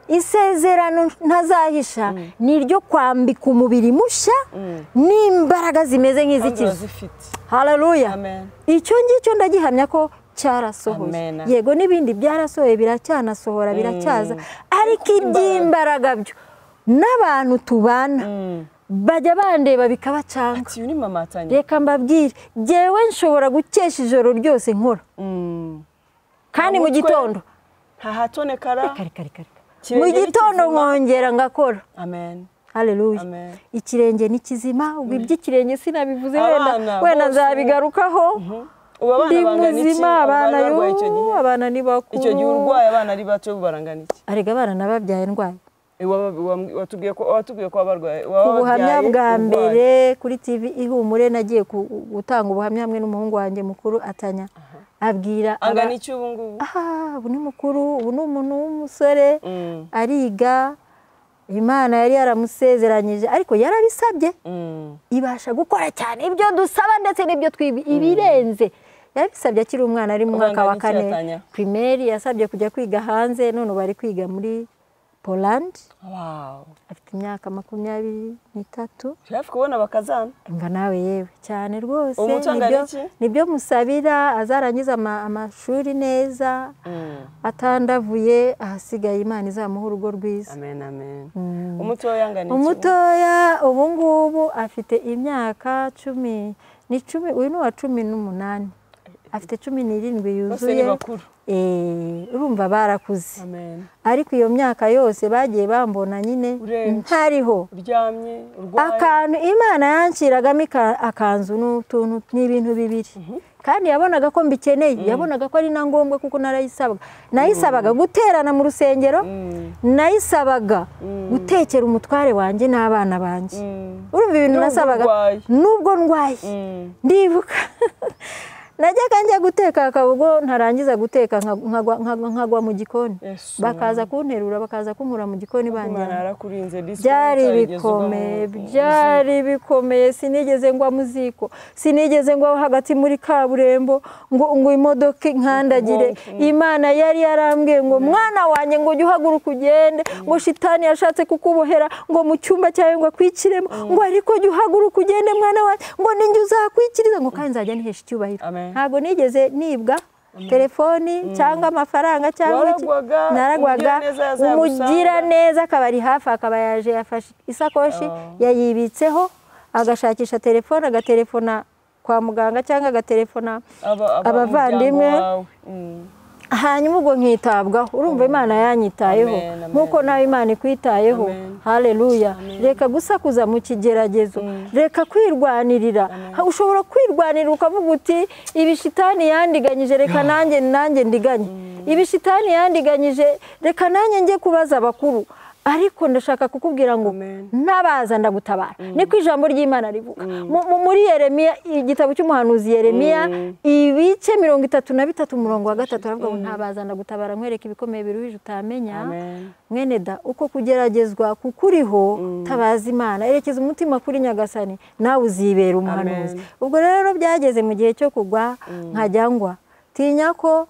isezerano ntazahisha ni ryo kwambika umubiri mushya n'imbaraga zimeze nk'izikiza haleluya icyo ngicyo ndagihamya ko cyarasohoye yego n'ibindi byarasohoye biracyanasohora biracyaza ariko iby'imbaraga byo n'abantu tubana bajya bandeba bikabacanga ati uri mama Tanya reka mbabwire jewe nshobora gukesha ijoro ryose nkora kandi mu gitondo ntahatonekara mu gitondo nkongera ngakora amen haleluya ikirenge ni kizima ubwo iby'ikirenge sinabivuze wenda nzabigarukaho ndi muzima abana ni bakuru icyo gihe urwaye abana ari bato barangana iki arega abana nababyaye ndwaye watubwiye ko wabarwaye ubuhamya bwa mbere kuri TV Ihumure nagiye gutanga ubuhamya hamwe n'umuhungu wanjye mukuru Atanya abwira angana iki ubu ngubu ubu ni mukuru ubu ni umuntu w'umusore ariga Imana yari yaramusezeranyije ariko yarabisabye ibasha gukora cyane ibyo dusaba ndetse n'ibyo ibirenze yabisabye akiri umwana ari mu mwaka wa 4 primaire yasabye kujya kwiga hanze none bari kwiga muri Poland afite imyaka 23 hafi kubona bakazana nga nawe yewe cyane rwose nibyo musabira azarangiza amashuri neza atandavuye ahasigaye Imana izamuha urugo rwiza amen umutoya angana umutoya ubu ngubu afite imyaka 10 uyu ni wa 18 afite 17 yuzuye urumva barakuze ariko iyo myaka yose bagiye bambona nyine ntariho uryamye urwaye akantu Imana yanciragamo akanzu n'utuntu n'ibintu bibiri kandi yabonaga ko mbikeneye yabonaga ko ari na ngombwa kuko nayisabaga guterana mu rusengero nayisabaga gutekera umutware wanjye n'abana banjye urumva ibintu nasabaga nubwo ndwaye ndibuka najyaga njya guteka akabugo ntarangiza guteka nkagwa mu gikoni bakaza kunterura bakaza kunkura mu gikoni banjyana byari bikomeye sinigeze ngwa muziko sinigeze ngwa hagati muri kaburembo ngo imodoka nkandagire Imana yari yarambwiye ngo mwana wanjye ngo ujye uhaguruka ugende ngo shitani yashatse kukubohera ngo mu cyumba cyawe ngo akwikiremo ngo ariko ujye uhaguruka ugende mwana wanjye ngo ninjye uzakwikiriza ngo kandi nzajya nihesha icyubahiro ntabwo nigeze nibwa telefoni cyangwa amafaranga cyangwa naragwaga umugira neza akabari hafi akaba yaje yafashe isakoshi yayibitseho agashakisha telefone agatelefona kwa muganga cyangwa agatelefona abavandimwe hanyuma ubwo nkitabwaho urumva Imana yanyitayeho nk'uko nawe Imana ikwitayeho. Haleluya. Reka gusakuza mu kigeragezo, reka kwirwanirira. Ushobora kwirwanirira ukavuga uti ibi shitani yandiganyije, reka nanjye ndiganye. Ibi shitani yandiganyije, reka nanjye njye kubaza abakuru. Ariko ndashaka kukubwira ngo nabaza ndagutabara. Niko ijambo ry'Imana rivuga muri Yeremiya, igitabo cy'umuhanuzi Yeremiya ibice 33 umurongo wa 3 aravuga ngo ntabaza ndagutabara nkwereka ibikomeye biruhije utamenya. Mwene da uko kugeragezwa kukuriho tabaza Imana, erekeza umutima kuri Nyagasani, nawe uzibera umuhanuzi. Ubwo rero byageze mu gihe cyo kugwa nkajyangwa tinya ko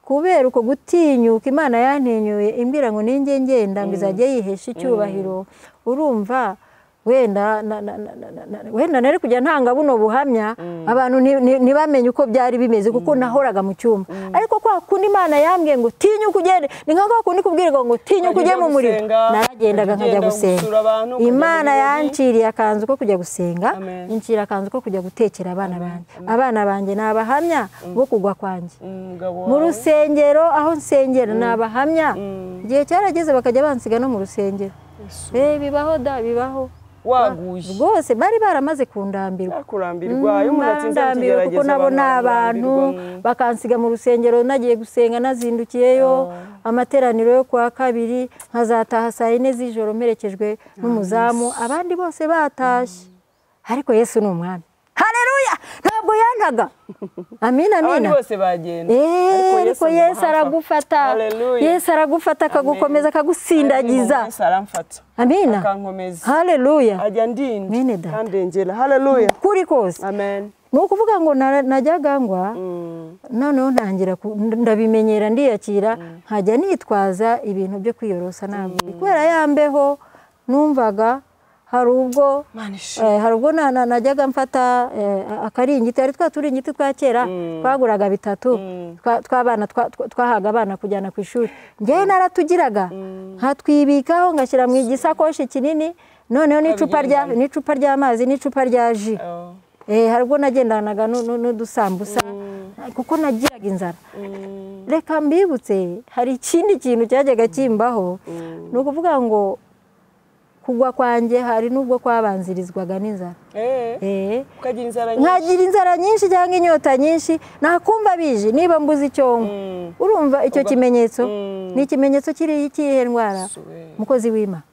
kubera uko gutinyuka Imana yantinyuye imbwira ngo ninjye ngenda ngo izajye yihesha icyubahiro. Urumva wenda nari kujya ntanga buno buhamya abantu ntibamenye uko byari bimeze kuko nahoraga mu cyumba. Ariko kwa kundi Imana yambwiye ngo tinyuka ugende, ni nka kundi kubwirwa ngo tinyuka ujye mu muriro, naragendaga nkajya gusenga. Imana yanciriye akanzu ko kujya gusenga, incira akanzu ko kujya gutekera abana banjye n'abahamya bo kugwa kwanjye mu rusengero aho nsengera. N'abahamya igihe cyarageze bakajya bansiga no mu rusengero. Bibaho da, bibaho waguye rwose, bari baramaze kundambirwa kuko nabo n'abantu bakansiga mu rusengero nagiye gusenga nazindukiyeyo amateraniro yo kwa kabiri nkazataha saa 4 z'ijoro mperekejwe n'umuzamu, abandi bose batashye. Ariko Yesu ni umwami. Haleluya. Ntabwo yantaga. Amina. Abandi bose bagenda. Ariko Yesu aragufata. Yesu aragufata akagukomeza akagusindagiza. Yesu aramfata. Amina. Akankomeza. Haleluya. Ajya ndinda kandengera. Haleluya. Kuri kose. Amen. Nukuvuga ngo najyaga ngwa noneho ntangira ndabimenyera ndiyakira nkajya nitwaza ibintu byo kwiyorosa nabo. Kubera yambeho numvaga hari ubwo najyaga mfata akaringiti, ari twaturingiti twa kera twaguraga 3 tw'abana twahaga abana kujyana ku ishuri. Ngewe naratugiraga nkatwibikaho ngashyira mu igisakoshi kinini, noneho n'icupa ry'amazi n'icupa rya ji. Hari ubwo nagendanaga n'udusambusa kuko nagiraga inzara. Reka mbibutse hari ikindi kintu cyajyaga kimbaho, ni ukuvuga ngo kugwa kwanjye hari nubwo kwabanzirizwaga n'inzara. Nkagira inzara nyinshi cyangwa inyota nyinshi, nakumva bije niba mbuze icyongo. Urumva icyo kimenyetso ni ikimenyetso kiri ikihe ndwara? Mukozi w'Imana.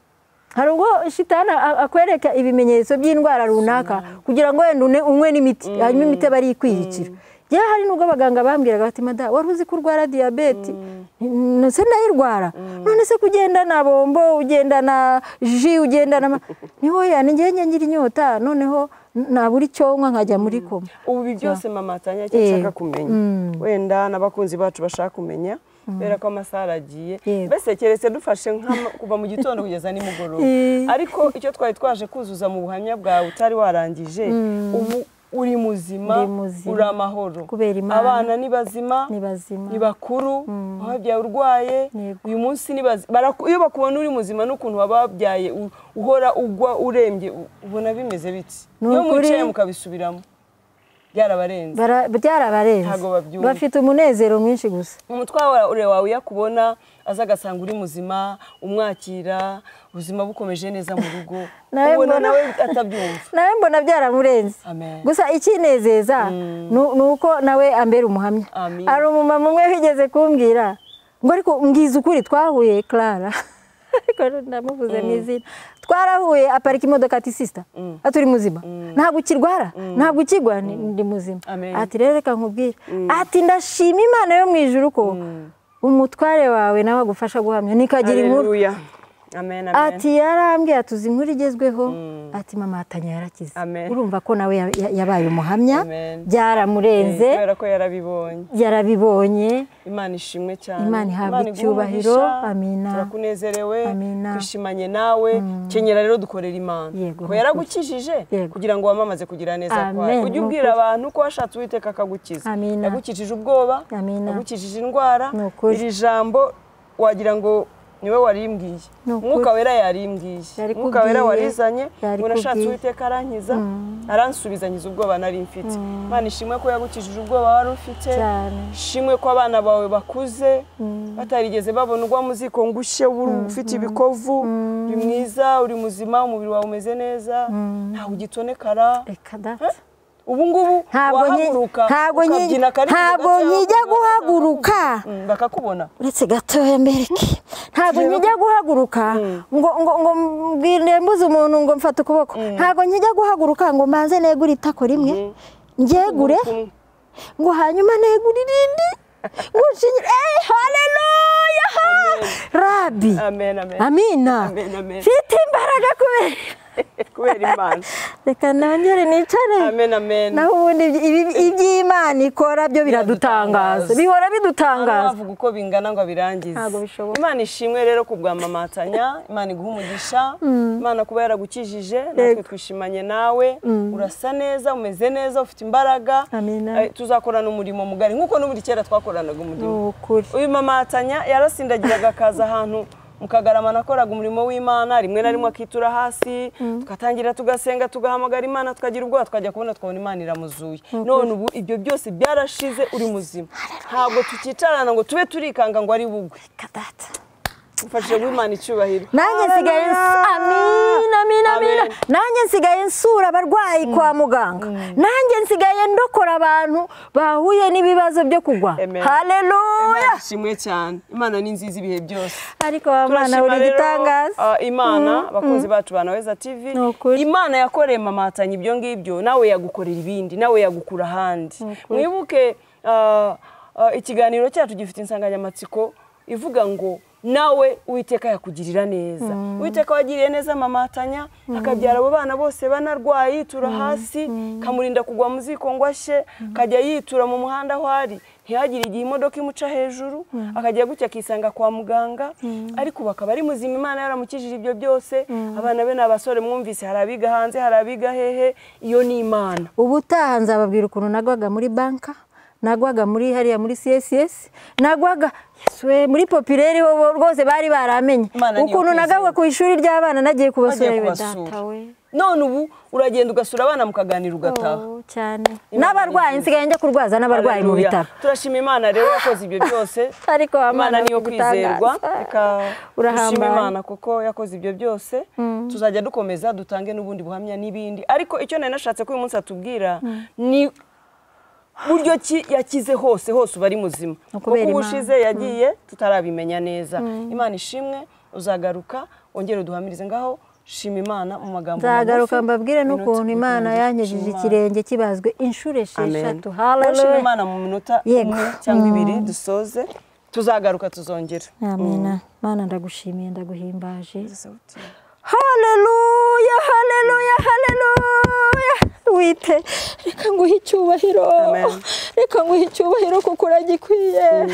Hari ubwo shitani akwereka ibimenyetso by'indwara runaka kugira ngo wenda unywe n'imiti, hanyuma imiti bari ikwiyicira. Hari nubwo abaganga bambwiraga bati mada wari uzi ko urwara diyabete, nase nayirwara, none se kugenda na bombo ugenda na ji ugenda na niho yanjye ngira inyota, noneho naburi cyonka nkajya muri koma. Ubu byose mama atanya cyashaka kumenya, wenda n'abakunzi bacu bashaka kumenya bera ko amasaha aragiye, mbese keretse dufashe kuva mu gitondo kugeza nimugoroba. Ariko icyo twari twaje kuzuza mu buhamya bwawe utari warangije, ubu uri muzima, uri amahoro, abana ni bazima, ni bakuru, wabyaye urwaye, uyu munsi ni bazima. Iyo bakubona uri muzima n'ukuntu wababyaye uhora ugwa urembye, ubona bimeze biti. Iyo mwicaye mukabisubiramo byarabarenze, bafite umunezero mwinshi gusa. Umutware wawe yakubona aza agasanga uri muzima, umwakira, ubuzima bukomeje neza mu rugo, ubona nawe atabyumva. Nawe mbona byaramurenze. Gusa ikinezeza nuko nawe ambera umuhamya. Ari umumama umwe wigeze kumbwira ngo ariko mbwiza ukuri, twahuye Clara ariko ndamuvuze n'izina, twarahuye aparika imodoka ati sister aturi muzima, ntabwo ukirwara, ntabwo ukigwa, ndi muzima. Ati rero reka nkubwire, ati ndashima Imana yo mu ijuru ko umutware wawe nawe agufasha guhamya nikagira inkuru. Ati yarambwiye atuzi inkuru igezweho, ati mama atanya yarakize. Urumva ko nawe yabaye umuhamya, byaramurenze kubera ko yarabibonye. Imana ishimwe cyane, Imana ihabwe icyubahiro. Amina. Turakunezerewe, twishimanye nawe. Kenyera rero dukorera Imana ko yaragukijije kugira ngo wamamaze kugira neza kwawe. Ujye ubwira abantu ko washatse Uwiteka akagukiza. Yagukijije ubwoba, yagukijije indwara. Iri jambo wagira ngo niwe warimbwiye umwuka wera yarimbwiye umwuka wera warizanye ngo nashatse Uwiteka arankiza aransubizanyiza ubwoba nari mfite Imana ishimwe ko yagukijije ubwoba wari ufite ishimwe ko abana bawe bakuze batarigeze babona ugwa muziko ngushye ufite ibikovu uri mwiza uri muzima umubiri wawe umeze neza ntawe ugitonekara reka data ubu ngubu wahaguruka ukabyina ntabwo nkijya guhaguruka bakakubona uretse gatoya mbereke ntabwo nkijya guhaguruka ngo mbwire mbuze umuntu ngo mfate ukuboko ntabwo nkijya guhaguruka ngo mbanze negure itako rimwe ngegure ngo hanyuma negure irindi ngo nshinyire haleluya rabi amina mfite imbaraga kubera Imana reka nongere nicare naho ubundi iby'Imana ikora byo biradutangaza bihora bidutangaza bavuga uko bingana ngo birangize Imana ishimwe rero kubwamamatanya Imana iguha umugisha Imana kuba yaragukijije natwe twishimanye nawe urasa neza umeze neza ufite imbaraga tuzakorana umurimo mugari nkuko n'ubundi kera twakoranaga umurimo uyu mamatanya yarasindagiraga akaza ahantu Mukagarama nakoraga umurimo w'Imana rimwe na rimwe akitura hasi tugatangira tugasenga tugahamagara Imana tukagira ubwoba twajya kubona twabona Imana iramuzuye none ubu ibyo byose byarashize uri muzima ntabwo tukicarana ngo tube turikanga ngo ari bugwe kadata ufashe w'Imana icyubahiro nanjye nsigaye amina nanjye nsigaye nsura abarwayi kwa muganga nanjye nsigaye ndokora abantu bahuye n'ibibazo byo kugwa haleluya shimwe cyane Imana ni nziza ibihe byose ariko Imana uri gitangaza Imana bakunzi bacu Banaweza TV Imana yakoreye mamatanya ibyo ngibyo nawe yagukorera ibindi nawe yagukura handi mwibuke ikiganiro cyacu gifite insanganyamatsiko ivuga ngo nawe Uwiteka yakugirira neza Uwiteka wagiriye neza mamatanya akabyara abo bana bose banarwaye yitura hasi kamurinda kugwa muziko ngwashe kajya yitura mu muhanda aho ari ntihagire igihe imodoka imuca hejuru akajya gutya akisanga kwa muganga ariko bakaba ari muzima Imana yaramukijije ibyo byose abana be n'abasore mwumvise hari abiga hanze hari abiga hehe iyo ni Imana ubutaha nzababwira ukuntu nagwaga muri banka nagwaga muri hariya muri CSS nagwaga Yesuwe muri populaire ho rwose bari baramenye ukuntu nagabwa ku ishuri ry'abana nagiye kubasura data we none ubu uragenda ugasura abana mukaganira ugataha cyane n'abarwayi nsigaye njya kurwaza n'abarwayi mu bitaro turashima Imana rero yakoze ibyo byose ariko Imana niyo kwizerwa reka urashima Imana kuko yakoze ibyo byose tuzajya dukomeza dutange n'ubundi buhamya n'ibindi ariko icyo nari nashatse ko uyu munsi atubwira ni buryo ki yakize hose ubari muzima kuko ubushize yagiye tutarabimenya neza Imana ishimwe uzagaruka ongera uduhamirize ngaho shima Imana mu magambo nzagaruka mbabwire n'ukuntu Imana yanyejeje ikirenge kibazwe inshuro 6 haleluya shima Imana mu minota cyangwa 2 dusoze tuzagaruka tuzongera amina Mana ndagushimiye ndaguhimbaje haleluya haleluya haleluya wite reka nguhe icyubahiro reka nguhe icyubahiro kuko uragikwiye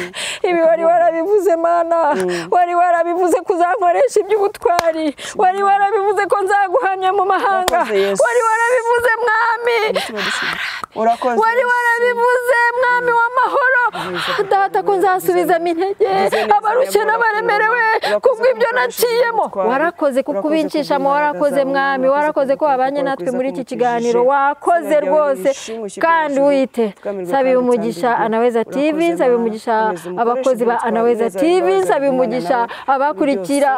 ibi wari warabivuze Mana wari warabivuze kuzankoresha iby'ubutwari wari warabivuze ko nzaguhamya mu mahanga wari warabivuze mwami wari warabivuze mwami w'amahoro data ko nzasubizamo intege abarushye n'abaremerewe kubw'ibyo naciyemo warakoze kuko ubinshishamo warakoze mwami warakoze ko wabanye natwe muri iki kiganiro wakoze rwose kandi wite sabiye umugisha Anaweza TV sabiye umugisha abakozi ba Anaweza TV sabiye umugisha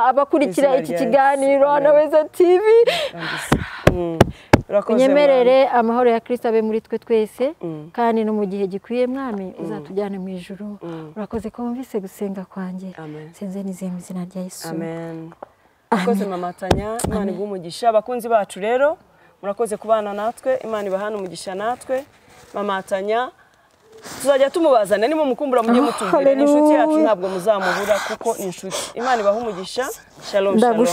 abakurikira iki kiganiro Anaweza TV unyemerere amahoro ya Kristo abe muri twe twese kandi no mu gihe gikwiye mwami uzatujyane mu ijuru urakoze ko wumvise gusenga kwanjye senze nizeye mu izina rya Yesu amen akoze mamatanya Imana igumugisha abakunzi bacu rero murakoze kubana natwe Imana ibahana umugisha natwe mamatanya tuzajya tumubazana nimo mukumbura mujye mutumvira inshuti yacu ntabwo muzamubura kuko inshuti Imana ibaha umugisha shalom shalom